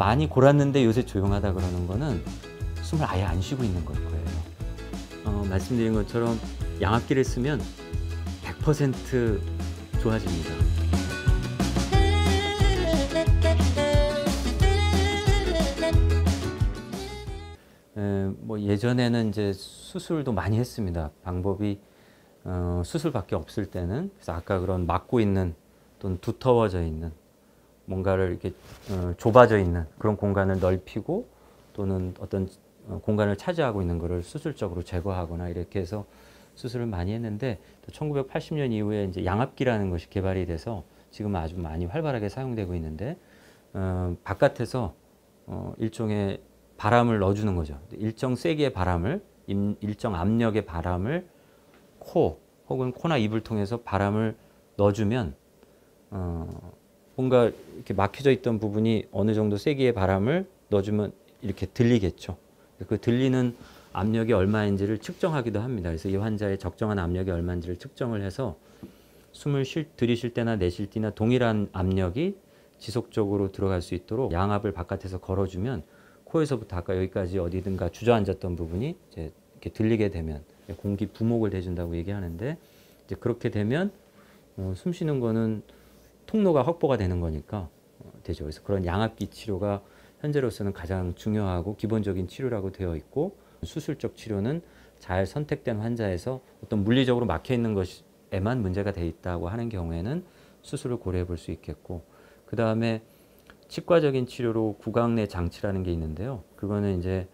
많이 골았는데 요새 조용하다 그러는 거는 숨을 아예 안 쉬고 있는 걸 거예요. 말씀드린 것처럼 양압기를 쓰면 100% 좋아집니다. 뭐 예전에는 이제 수술도 많이 했습니다. 방법이 수술밖에 없을 때는. 그래서 아까 그런 막고 있는 또는 두터워져 있는 뭔가를 이렇게 좁아져 있는 그런 공간을 넓히고 또는 어떤 공간을 차지하고 있는 것을 수술적으로 제거하거나 이렇게 해서 수술을 많이 했는데, 또 1980년 이후에 이제 양압기라는 것이 개발이 돼서 지금 아주 많이 활발하게 사용되고 있는데, 바깥에서 일종의 바람을 넣어주는 거죠. 일정 세기의 바람을, 일정 압력의 바람을 코 혹은 코나 입을 통해서 바람을 넣어주면 뭔가 이렇게 막혀져 있던 부분이 어느 정도 세기의 바람을 넣어주면 이렇게 들리겠죠. 그 들리는 압력이 얼마인지를 측정하기도 합니다. 그래서 이 환자의 적정한 압력이 얼마인지를 측정을 해서 숨을 들이쉴 때나 내쉴 때나 동일한 압력이 지속적으로 들어갈 수 있도록 양압을 바깥에서 걸어주면 코에서부터 아까 여기까지 어디든가 주저앉았던 부분이 이제 이렇게 들리게 되면 공기 부목을 해준다고 얘기하는데, 이제 그렇게 되면 숨 쉬는 거는 통로가 확보가 되는 거니까 되죠. 그래서 그런 양압기 치료가 현재로서는 가장 중요하고 기본적인 치료라고 되어 있고, 수술적 치료는 잘 선택된 환자에서 어떤 물리적으로 막혀 있는 것에만 문제가 돼 있다고 하는 경우에는 수술을 고려해 볼 수 있겠고, 그 다음에 치과적인 치료로 구강내 장치라는 게 있는데요. 그거는 이제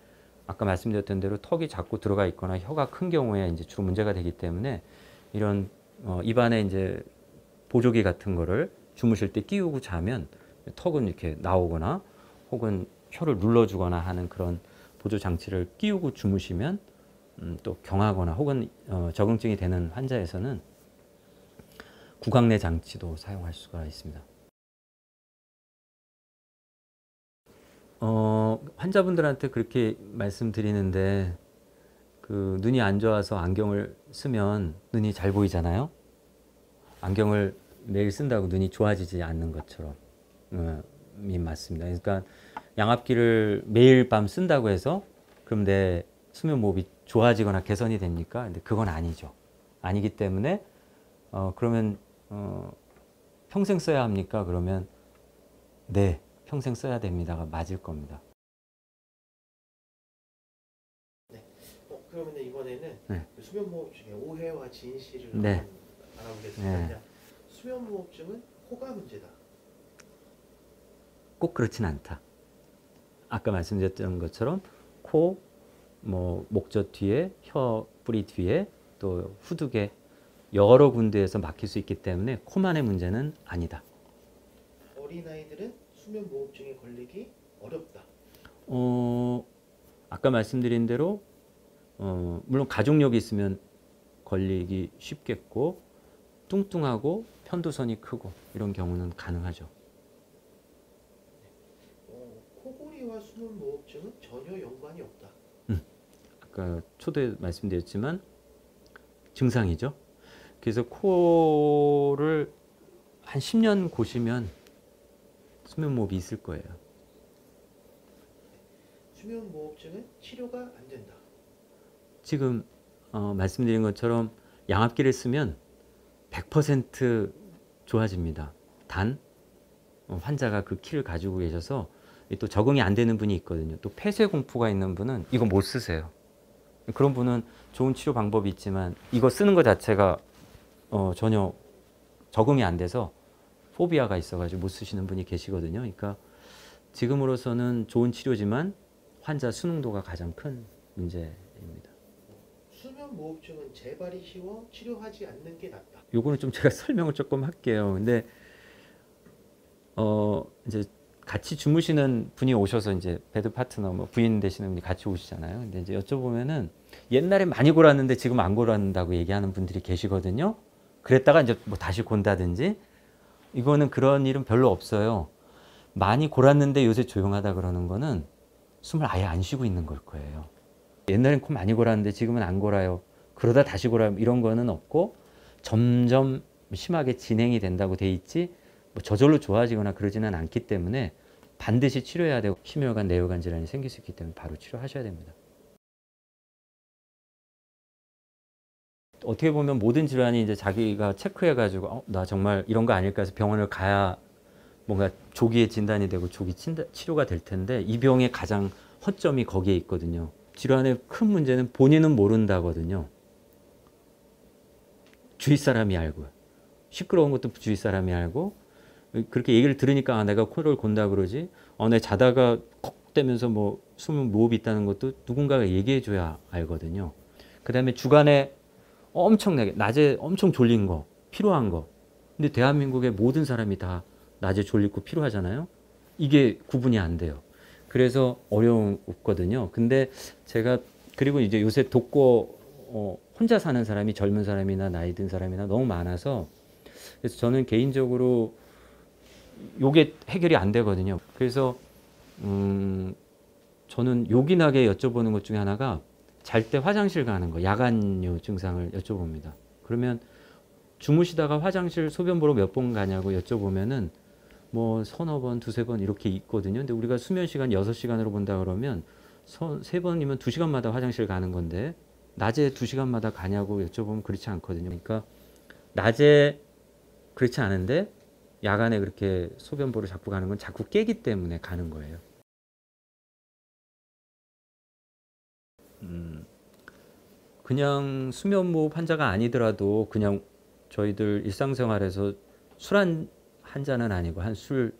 아까 말씀드렸던 대로 턱이 자꾸 들어가 있거나 혀가 큰 경우에 이제 주로 문제가 되기 때문에 이런 입안에 이제 보조기 같은 거를 주무실 때 끼우고 자면 턱은 이렇게 나오거나 혹은 혀를 눌러주거나 하는 그런 보조 장치를 끼우고 주무시면 또 경하거나 혹은 적응증이 되는 환자에서는 구강내 장치도 사용할 수가 있습니다. 환자분들한테 그렇게 말씀드리는데, 그 눈이 안 좋아서 안경을 쓰면 눈이 잘 보이잖아요. 안경을 매일 쓴다고 눈이 좋아지지 않는 것처럼 맞습니다. 그러니까 양압기를 매일 밤 쓴다고 해서 그럼 내 수면무호흡이 좋아지거나 개선이 됩니까? 근데 그건 아니죠. 아니기 때문에 그러면 평생 써야 합니까? 그러면 네, 평생 써야 됩니다가 맞을 겁니다. 네. 그러면 이번에는 네. 수면무호흡증의 오해와 진실을 네. 알아보겠습니다. 네. 수면무호흡증은 코가 문제다. 꼭 그렇진 않다. 아까 말씀드렸던 것처럼 코, 목젖 뒤에, 혀 뿌리 뒤에, 또 후두개 여러 군데에서 막힐 수 있기 때문에 코만의 문제는 아니다. 어린아이들은 수면무호흡증에 걸리기 어렵다. 아까 말씀드린 대로 물론 가족력이 있으면 걸리기 쉽겠고, 뚱뚱하고 편도선이 크고 이런 경우는 가능하죠. 코골이와 수면무호흡증은 전혀 연관이 없다. 아까 초도에 말씀드렸지만 증상이죠. 그래서 코를 한 10년 고시면 수면무호흡이 있을 거예요. 수면무호흡증은 치료가 안 된다. 지금 말씀드린 것처럼 양압기를 쓰면 100% 좋아집니다. 단 환자가 그 키를 가지고 계셔서 또 적응이 안 되는 분이 있거든요. 또 폐쇄공포가 있는 분은 이거 못 쓰세요. 그런 분은 좋은 치료 방법이 있지만 이거 쓰는 것 자체가 전혀 적응이 안 돼서 포비아가 있어가지고 못 쓰시는 분이 계시거든요. 그러니까 지금으로서는 좋은 치료지만 환자 수능도가 가장 큰 문제입니다. 수면무호흡증은 재발이 쉬워 치료하지 않는 게 낫다. 요거는 좀 제가 설명을 조금 할게요. 근데 이제 같이 주무시는 분이 오셔서 이제 베드 파트너, 부인 되시는 분이 같이 오시잖아요. 근데 이제 여쭤보면은 옛날에 많이 골았는데 지금 안 골았다고 얘기하는 분들이 계시거든요. 그랬다가 이제 다시 곤다든지. 이거는 그런 일은 별로 없어요. 많이 골았는데 요새 조용하다 그러는 거는 숨을 아예 안 쉬고 있는 걸 거예요. 옛날엔 코 많이 골았는데 지금은 안 골아요. 그러다 다시 골아요. 이런 거는 없고 점점 심하게 진행이 된다고 돼 있지 저절로 좋아지거나 그러지는 않기 때문에 반드시 치료해야 되고 심혈관 내혈관 질환이 생길 수 있기 때문에 바로 치료하셔야 됩니다. 어떻게 보면 모든 질환이 이제 자기가 체크해가지고 나 정말 이런 거 아닐까 해서 병원을 가야 뭔가 조기에 진단이 되고 조기 치료가 될 텐데 이 병의 가장 허점이 거기에 있거든요. 질환의 큰 문제는 본인은 모른다거든요. 주위 사람이 알고요. 시끄러운 것도 주위 사람이 알고 그렇게 얘기를 들으니까 내가 코를 곤다 그러지. 내 자다가 콕 대면서 뭐 숨은 무호흡이 있다는 것도 누군가가 얘기해 줘야 알거든요. 그 다음에 주간에 엄청나게 낮에 엄청 졸린 거 필요한 거. 근데 대한민국의 모든 사람이 다 낮에 졸리고 필요하잖아요. 이게 구분이 안 돼요. 그래서 어려웠거든요. 근데 제가 그리고 이제 요새 독거 혼자 사는 사람이 젊은 사람이나 나이 든 사람이나 너무 많아서 그래서 저는 개인적으로 요게 해결이 안 되거든요. 그래서 저는 요긴하게 여쭤보는 것 중에 하나가 잘 때 화장실 가는 거, 야간요 증상을 여쭤봅니다. 그러면 주무시다가 화장실 소변 보러 몇 번 가냐고 여쭤보면은 뭐 서너 번, 두세 번 이렇게 있거든요. 근데 우리가 수면 시간 6시간으로 본다 그러면 세 번이면 2시간마다 화장실 가는 건데 낮에 2시간마다 가냐고 여쭤보면 그렇지 않거든요. 그러니까 낮에 그렇지 않은데 야간에 그렇게 소변 보러 자꾸 가는 건 자꾸 깨기 때문에 가는 거예요. 그냥 수면무호흡 환자가 아니더라도 그냥 저희들 일상생활에서 술 한 잔은 아니고 한 술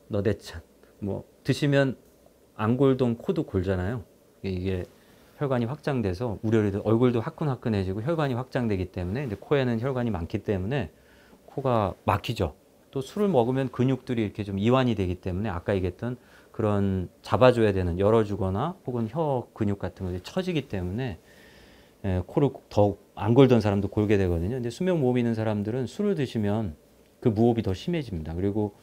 너댓 잔 뭐 드시면 안 골던 코도 골잖아요. 이게 혈관이 확장돼서 우려를 얼굴도 화끈화끈해지고 혈관이 확장되기 때문에 근데 코에는 혈관이 많기 때문에 코가 막히죠. 또 술을 먹으면 근육들이 이렇게 좀 이완이 되기 때문에 아까 얘기했던 그런 잡아줘야 되는 열어주거나 혹은 혀 근육 같은 것이 처지기 때문에 코를 더 안 골던 사람도 골게 되거든요. 근데 수면 무호흡 있는 사람들은 술을 드시면 그 무호흡이 더 심해집니다. 그리고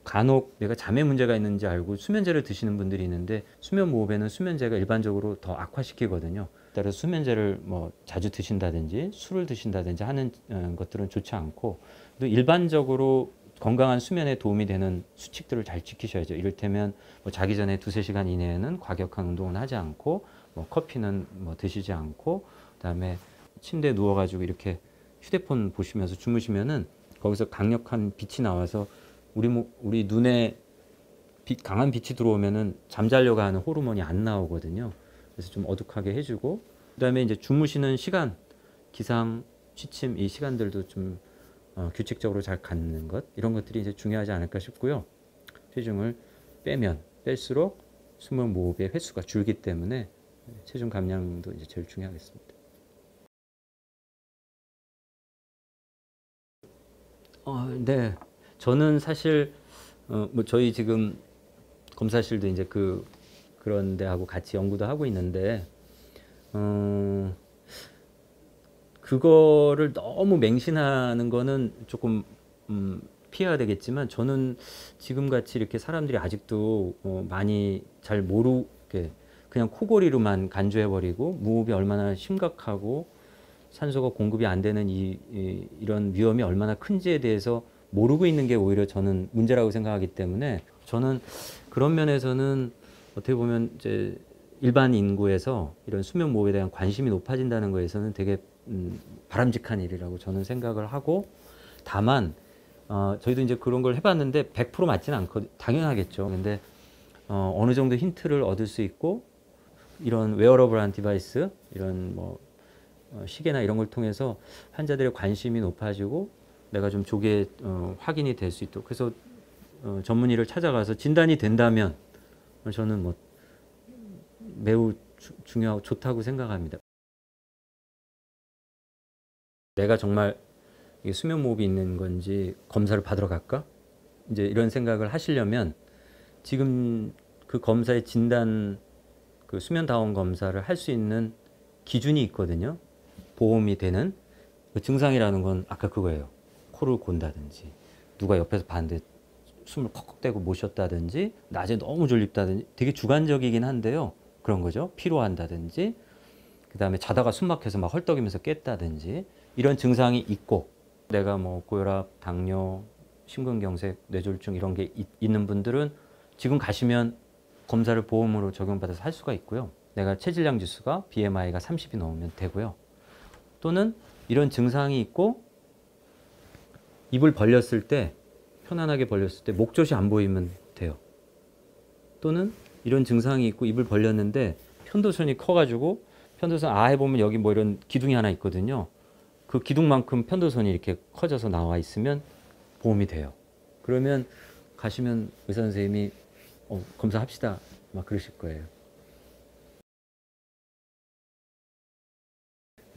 간혹 내가 잠에 문제가 있는지 알고 수면제를 드시는 분들이 있는데 수면 무호흡에는 수면제가 일반적으로 더 악화시키거든요. 따라서 수면제를 뭐 자주 드신다든지 술을 드신다든지 하는 것들은 좋지 않고 또 일반적으로 건강한 수면에 도움이 되는 수칙들을 잘 지키셔야죠. 이를테면 뭐 자기 전에 2~3시간 이내에는 과격한 운동은 하지 않고 뭐 커피는 뭐 드시지 않고 그다음에 침대에 누워가지고 이렇게 휴대폰 보시면서 주무시면은 거기서 강력한 빛이 나와서 우리 눈에 강한 빛이 들어오면은 잠자려고 하는 호르몬이 안 나오거든요. 그래서 좀 어둑하게 해주고 그다음에 이제 주무시는 시간, 기상, 취침 이 시간들도 좀 규칙적으로 잘 갖는 것 이런 것들이 이제 중요하지 않을까 싶고요. 체중을 빼면 뺄수록 수면 무호흡의 횟수가 줄기 때문에 체중 감량도 이제 제일 중요하겠습니다. 네. 저는 사실 뭐 저희 지금 검사실도 이제 그런 데하고 같이 연구도 하고 있는데 그거를 너무 맹신하는 거는 조금 피해야 되겠지만 저는 지금 같이 이렇게 사람들이 아직도 많이 잘 모르게 그냥 코골이로만 간주해버리고 무호흡이 얼마나 심각하고 산소가 공급이 안 되는 이런 위험이 얼마나 큰지에 대해서 모르고 있는 게 오히려 저는 문제라고 생각하기 때문에 저는 그런 면에서는 어떻게 보면 이제 일반 인구에서 이런 수면 무호흡에 대한 관심이 높아진다는 거에서는 되게 바람직한 일이라고 저는 생각을 하고 다만 저희도 이제 그런 걸 해봤는데 100% 맞지는 않거든요. 당연하겠죠. 근데 어느 정도 힌트를 얻을 수 있고 이런 웨어러블한 디바이스 이런 뭐 시계나 이런 걸 통해서 환자들의 관심이 높아지고 내가 좀 조기에 확인이 될 수 있도록 그래서 전문의를 찾아가서 진단이 된다면 저는 뭐 매우 중요하고 좋다고 생각합니다. 내가 정말 수면 무호흡이 있는 건지 검사를 받으러 갈까? 이제 이런 생각을 하시려면 지금 그 검사의 진단 그 수면 다원 검사를 할 수 있는 기준이 있거든요. 보험이 되는 그 증상이라는 건 아까 그거예요. 코를 곤다든지 누가 옆에서 봤는데 숨을 컥컥 대고 못 쉬었다든지 낮에 너무 졸립다든지 되게 주관적이긴 한데요. 그런 거죠. 피로한다든지 그 다음에 자다가 숨 막혀서 막 헐떡이면서 깼다든지 이런 증상이 있고 내가 뭐 고혈압, 당뇨, 심근경색, 뇌졸중 이런 게 있는 분들은 지금 가시면 검사를 보험으로 적용받아서 할 수가 있고요. 내가 체질량 지수가 BMI가 30이 넘으면 되고요. 또는 이런 증상이 있고 입을 벌렸을 때 편안하게 벌렸을 때 목젖이 안 보이면 돼요. 또는 이런 증상이 있고 입을 벌렸는데 편도선이 커가지고 편도선 아 해보면 여기 뭐 이런 기둥이 하나 있거든요. 그 기둥만큼 편도선이 이렇게 커져서 나와 있으면 보험이 돼요. 그러면 가시면 의사 선생님이 검사합시다 막 그러실 거예요.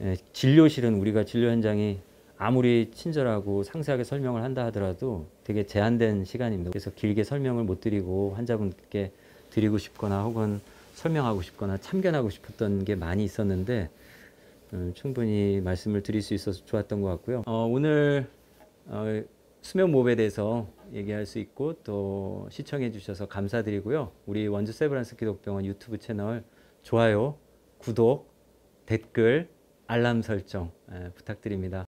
예, 진료실은 우리가 진료 현장이 아무리 친절하고 상세하게 설명을 한다 하더라도 되게 제한된 시간입니다. 그래서 길게 설명을 못 드리고 환자분께 드리고 싶거나 혹은 설명하고 싶거나 참견하고 싶었던 게 많이 있었는데 충분히 말씀을 드릴 수 있어서 좋았던 것 같고요. 오늘 수면무호흡에 대해서 얘기할 수 있고 또 시청해 주셔서 감사드리고요. 우리 원주 세브란스 기독병원 유튜브 채널 좋아요, 구독, 댓글, 알람 설정 부탁드립니다.